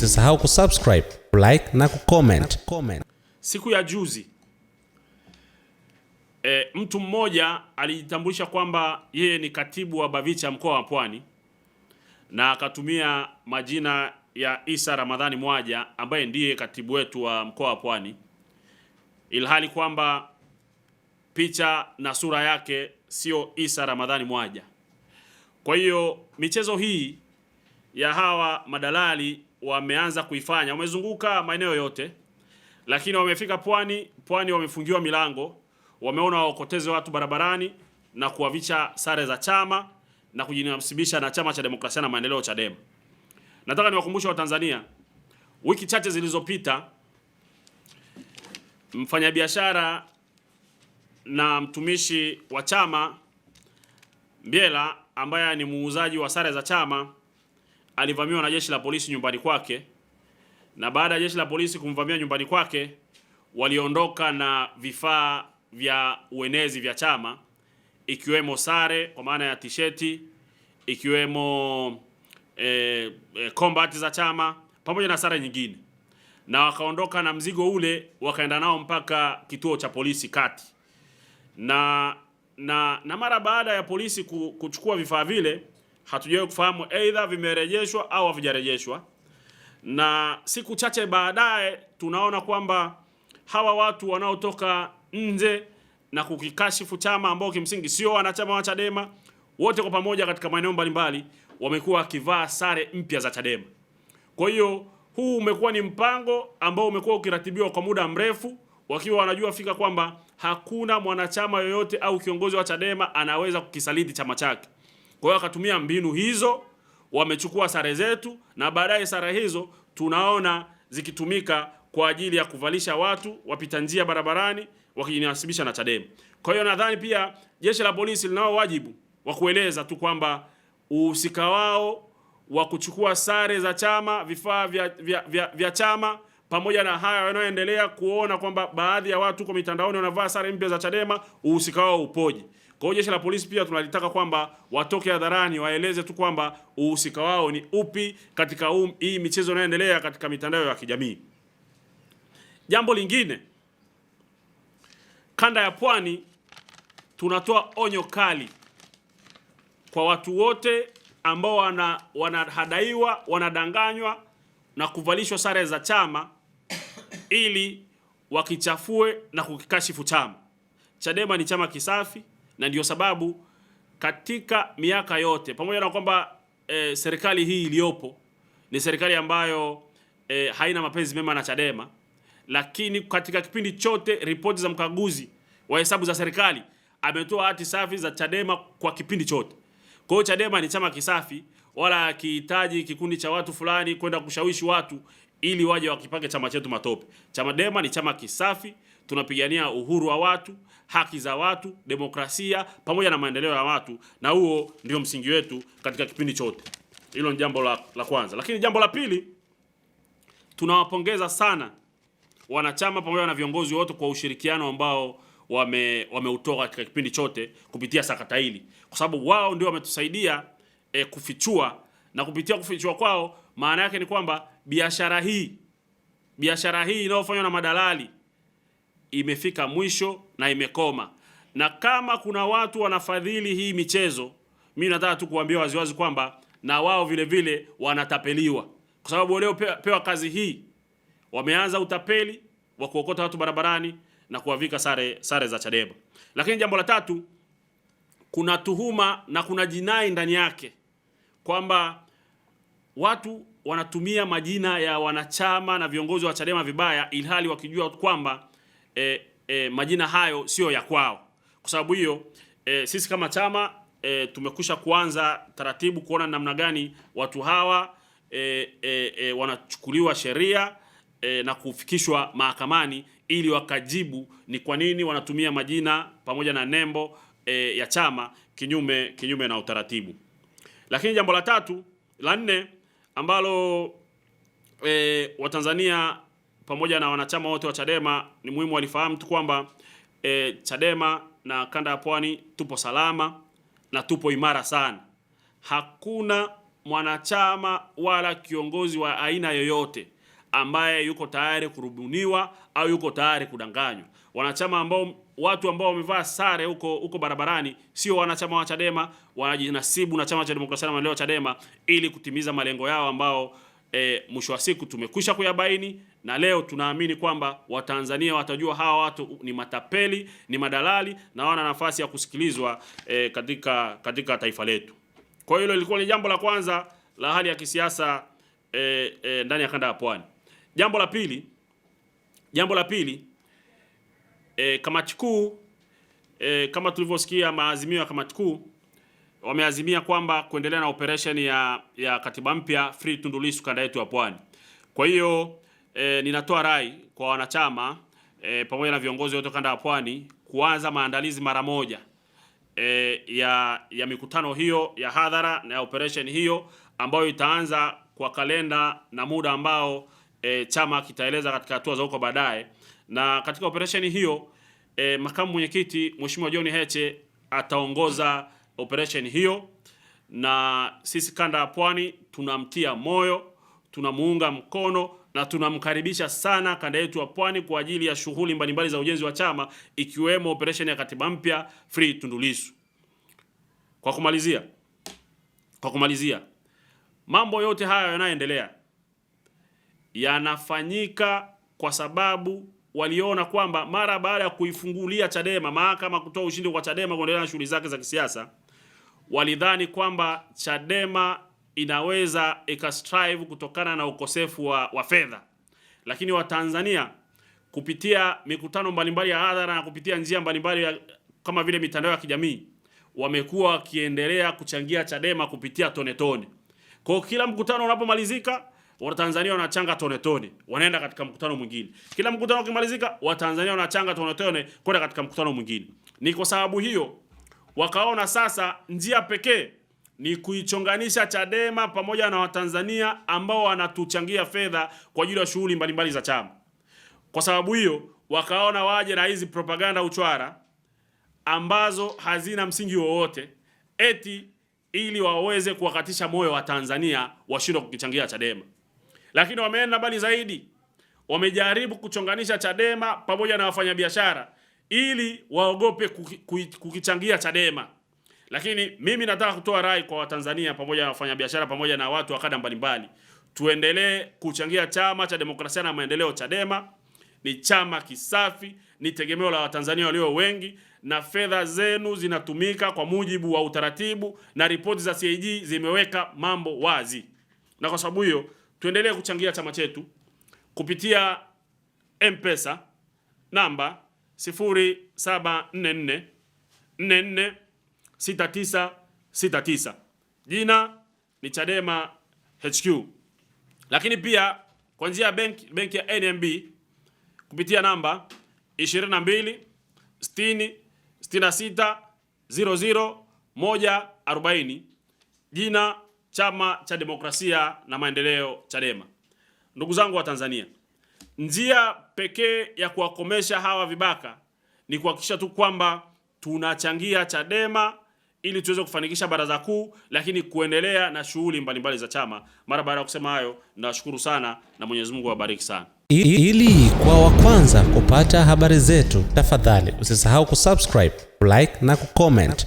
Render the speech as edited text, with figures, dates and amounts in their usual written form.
Usisahau kusubscribe, like na kucomment. Siku ya juzi mtu mmoja alijitambulisha kwamba yeye ni katibu wa Bavicha mkoa wa Pwani na akatumia majina ya Isa Ramadhani Mwaja ambaye ndiye katibu wetu wa mkoa wa Pwani, ilhali kwamba picha na sura yake sio Isa Ramadhani Mwaja. Kwa hiyo michezo hii ya hawa madalali wameanza kuifanya, wamezunguka maeneo yote, lakini wamefika Pwani wamefungiwa milango, wameona waokoteze watu barabarani na kuwavicha sare za chama na kujinasibisha na Chama cha Demokrasia na Maendeleo, Chadema. Nataka niwakumbushe Watanzania, wiki chache zilizopita mfanyabiashara na mtumishi wa chama Mbiela ambaye ni muuzaji wa sare za chama alivamiwa na jeshi la polisi nyumbani kwake, na baada ya jeshi la polisi kumvamia nyumbani kwake waliondoka na vifaa vya uenezi vya chama, ikiwemo sare kwa maana ya tisheti, ikiwemo combat za chama pamoja na sare nyingine, na wakaondoka na mzigo ule wakaenda nao mpaka kituo cha polisi kati. Na mara baada ya polisi kuchukua vifaa vile, hatujawahi kufahamu aidha vimerejeshwa au havijarejeshwa. Na siku chache baadaye tunaona kwamba hawa watu wanaotoka nje na kukikashifu chama ambao kimsingi sio wanachama wa Chadema, wote kwa pamoja katika maeneo mbalimbali wamekuwa wakivaa sare mpya za Chadema. Kwa hiyo huu umekuwa ni mpango ambao umekuwa ukiratibiwa kwa muda mrefu, wakiwa wanajua fika kwamba hakuna mwanachama yoyote au kiongozi wa Chadema anaweza kukisaliti chama chake. Kwa hiyo akatumia mbinu hizo, wamechukua sare zetu, na baadaye sare hizo tunaona zikitumika kwa ajili ya kuvalisha watu wapita njia barabarani wakijinasibisha na Chadema. Kwa hiyo nadhani pia jeshi la polisi linao wajibu wa kueleza tu kwamba uhusika wao wa kuchukua sare za chama, vifaa vya chama, pamoja na haya wanaoendelea kuona kwamba baadhi ya watu kwa mitandaoni wanavaa sare mpya za Chadema, uhusika wao upoje. Kwa hiyo jeshi la polisi pia tunalitaka kwamba watoke hadharani waeleze tu kwamba uhusika wao ni upi katika hii michezo inayoendelea katika mitandao ya kijamii. Jambo lingine, kanda ya Pwani tunatoa onyo kali kwa watu wote ambao wanahadaiwa, wanadanganywa na kuvalishwa sare za chama ili wakichafue na kukikashifu chama. Chadema ni chama kisafi, na ndio sababu katika miaka yote, pamoja na kwamba serikali hii iliyopo ni serikali ambayo haina mapenzi mema na Chadema, lakini katika kipindi chote ripoti za mkaguzi wa hesabu za serikali ametoa hati safi za Chadema kwa kipindi chote. Kwa hiyo Chadema ni chama kisafi, wala hakihitaji kikundi cha watu fulani kwenda kushawishi watu ili waje wakipake chama chetu matope. Chadema ni chama kisafi, tunapigania uhuru wa watu, haki za watu, demokrasia pamoja na maendeleo ya watu, na huo ndio msingi wetu katika kipindi chote. Hilo ni jambo la kwanza. Lakini jambo la pili, tunawapongeza sana wanachama pamoja na viongozi wote kwa ushirikiano ambao wameutoa katika kipindi chote kupitia sakata hili, kwa sababu wao ndio wametusaidia kufichua, na kupitia kufichua kwao maana yake ni kwamba biashara hii inayofanywa na madalali imefika mwisho na imekoma. Na kama kuna watu wanafadhili hii michezo, mimi nataka tu kuambia waziwazi kwamba na wao vile vile wanatapeliwa, kwa sababu leo pewa kazi hii wameanza utapeli wa kuokota watu barabarani na kuwavika sare za Chadema. Lakini jambo la tatu, kuna tuhuma na kuna jinai ndani yake kwamba watu wanatumia majina ya wanachama na viongozi wa Chadema vibaya, ilhali wakijua kwamba majina hayo sio ya kwao. Kwa sababu hiyo sisi kama chama tumekusha kuanza taratibu kuona namna gani watu hawa wanachukuliwa sheria na kufikishwa mahakamani ili wakajibu ni kwa nini wanatumia majina pamoja na nembo ya chama kinyume na utaratibu. Lakini jambo la nne ambalo Watanzania pamoja na wanachama wote wa Chadema ni muhimu walifahamu tu kwamba Chadema na kanda ya Pwani tupo salama na tupo imara sana. Hakuna mwanachama wala kiongozi wa aina yoyote ambaye yuko tayari kurubuniwa au yuko tayari kudanganywa. Watu ambao wamevaa sare huko barabarani sio wanachama wa Chadema, wanajinasibu na Chama cha Demokrasia na Maendeleo Chadema ili kutimiza malengo yao ambao mwisho wa siku tumekwisha kuyabaini, na leo tunaamini kwamba Watanzania watajua hawa watu ni matapeli, ni madalali na wana nafasi ya kusikilizwa katika taifa letu. Kwa hiyo lilikuwa ni jambo la kwanza la hali ya kisiasa ndani ya kanda ya Pwani. Jambo la pili, kamati kuu, kama tulivyosikia maazimio ya kamati kuu, wameazimia kwamba kuendelea na operation ya katiba mpya Free Tundu Lissu kanda yetu ya Pwani. Kwa hiyo ninatoa rai kwa wanachama pamoja na viongozi wote kanda ya Pwani kuanza maandalizi mara moja ya mikutano hiyo ya hadhara na ya operation hiyo ambayo itaanza kwa kalenda na muda ambao chama kitaeleza katika hatua za huko baadaye. Na katika operation hiyo makamu mwenyekiti Mheshimiwa John Heche ataongoza operation hiyo, na sisi kanda ya Pwani tunamtia moyo, tunamuunga mkono na tunamkaribisha sana kanda yetu ya Pwani kwa ajili ya shughuli mbalimbali za ujenzi wa chama, ikiwemo operation ya katiba mpya Free Tundu Lissu. Kwa kumalizia, mambo yote haya yanayoendelea yanafanyika kwa sababu waliona kwamba mara baada ya kuifungulia Chadema, mahakama kutoa ushindi kwa Chadema kuendelea na shughuli zake za kisiasa, walidhani kwamba Chadema inaweza ikastrive kutokana na ukosefu wa fedha. Lakini Watanzania kupitia mikutano mbalimbali ya hadhara na kupitia njia mbalimbali kama vile mitandao ya kijamii wamekuwa wakiendelea kuchangia Chadema kupitia tone tone. Kwa kila mkutano unapomalizika, Watanzania wanachanga tone tone, wanaenda katika mkutano mwingine. Kila mkutano ukimalizika, Watanzania wanachanga tone tone kwenda katika mkutano mwingine. Ni kwa sababu hiyo wakaona sasa njia pekee ni kuichonganisha Chadema pamoja na Watanzania ambao wanatuchangia fedha kwa ajili ya shughuli mbalimbali za chama. Kwa sababu hiyo wakaona waje na hizi propaganda uchwara ambazo hazina msingi wowote eti ili waweze kuwakatisha moyo wa Tanzania washindwe kukichangia Chadema. Lakini wameenda mbali zaidi, wamejaribu kuchonganisha Chadema pamoja na wafanyabiashara ili waogope kukichangia Chadema. Lakini mimi nataka kutoa rai kwa Watanzania pamoja na wafanyabiashara pamoja na watu wa kada mbalimbali, tuendelee kuchangia Chama cha Demokrasia na Maendeleo Chadema. Ni chama kisafi, ni tegemeo la Watanzania walio wengi, na fedha zenu zinatumika kwa mujibu wa utaratibu, na ripoti za CAG zimeweka mambo wazi. Na kwa sababu hiyo tuendelee kuchangia chama chetu kupitia M-Pesa namba 0744446969. Jina ni Chadema HQ. Lakini pia kwa njia ya benki ya NMB kupitia namba 22 60 66 00 140. Jina Chama cha Demokrasia na Maendeleo Chadema. Ndugu zangu wa Tanzania, njia pekee ya kuwakomesha hawa vibaka ni kuhakikisha tu kwamba tunachangia Chadema ili tuweze kufanikisha baraza kuu, lakini kuendelea na shughuli mbalimbali za chama. Mara baada ya kusema hayo, nashukuru sana na Mwenyezi Mungu awabariki sana. Ili kwa wa kwanza kupata habari zetu, tafadhali usisahau kusubscribe, like na kucomment.